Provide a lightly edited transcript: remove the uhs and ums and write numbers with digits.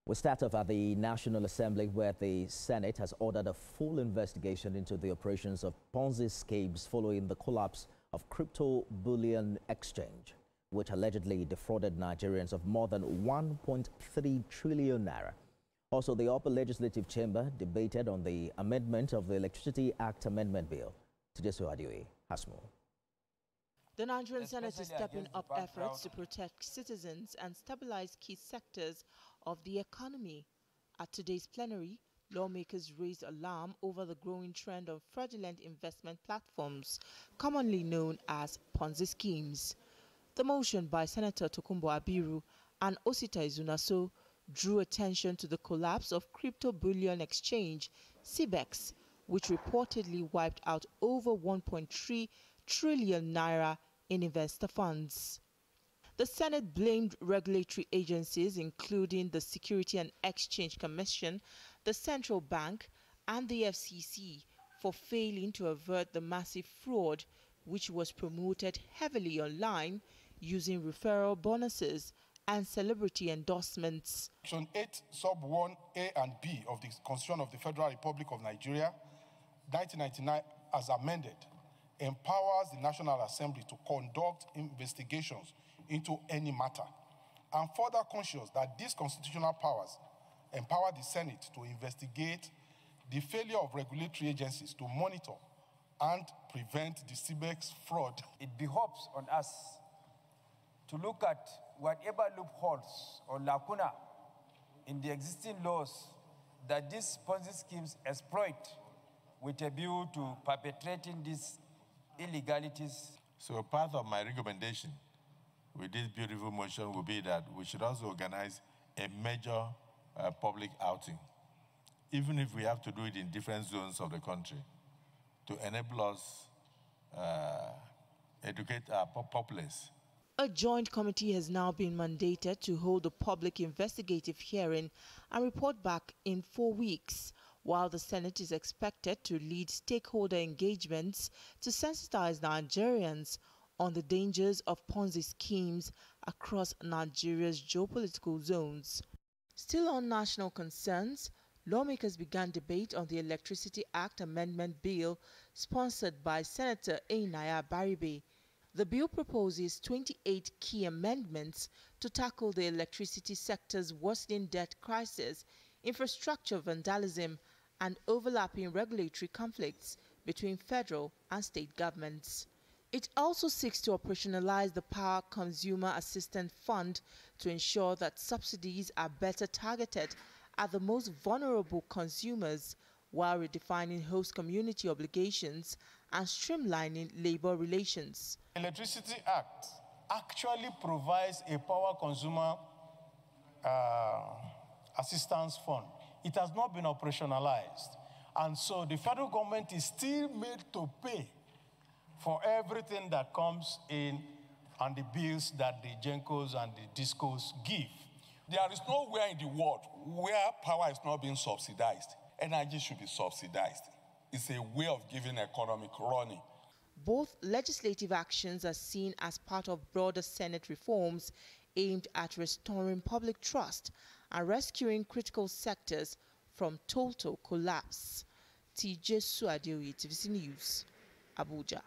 We start off at the National Assembly, where the Senate has ordered a full investigation into the operations of Ponzi schemes following the collapse of crypto bullion exchange, which allegedly defrauded Nigerians of more than 1.3 trillion naira. Also, the upper legislative chamber debated on the amendment of the Electricity Act Amendment Bill. TVC News has more. The Nigerian Senate is stepping up efforts to protect citizens and stabilize key sectors of the economy. At today's plenary, lawmakers raised alarm over the growing trend of fraudulent investment platforms, commonly known as Ponzi schemes. The motion by Senator Tokunbo Abiru and Osita Izunaso drew attention to the collapse of crypto bullion exchange, Cbex, which reportedly wiped out over 1.3 trillion naira in investor funds. The Senate blamed regulatory agencies, including the Security and Exchange Commission, the Central Bank, and the FCC, for failing to avert the massive fraud, which was promoted heavily online using referral bonuses and celebrity endorsements. Section 8, Sub 1A and B of the Constitution of the Federal Republic of Nigeria, 1999, as amended, empowers the National Assembly to conduct investigations into any matter, and further conscious that these constitutional powers empower the Senate to investigate the failure of regulatory agencies to monitor and prevent the Cbex fraud. It behoves on us to look at whatever loopholes or lacuna in the existing laws that these Ponzi schemes exploit with a view to perpetrating these illegalities. So part of my recommendation with this beautiful motion will be that we should also organize a major public outing, even if we have to do it in different zones of the country, to enable us educate our populace. A joint committee has now been mandated to hold a public investigative hearing and report back in 4 weeks, while the Senate is expected to lead stakeholder engagements to sensitize Nigerians on the dangers of Ponzi schemes across Nigeria's geopolitical zones. Still on national concerns, lawmakers began debate on the Electricity Act Amendment Bill sponsored by Senator Einaya Baribe. The bill proposes 28 key amendments to tackle the electricity sector's worsening debt crisis, infrastructure vandalism, and overlapping regulatory conflicts between federal and state governments. It also seeks to operationalize the Power Consumer Assistance Fund to ensure that subsidies are better targeted at the most vulnerable consumers, while redefining host community obligations and streamlining labor relations. The Electricity Act actually provides a Power Consumer Assistance Fund. It has not been operationalized. And so the federal government is still made to pay for everything that comes in and the bills that the GENCOs and the DISCOs give. There is nowhere in the world where power is not being subsidized. Energy should be subsidized. It's a way of giving economic running. Both legislative actions are seen as part of broader Senate reforms aimed at restoring public trust and rescuing critical sectors from total collapse. TVC News, Abuja.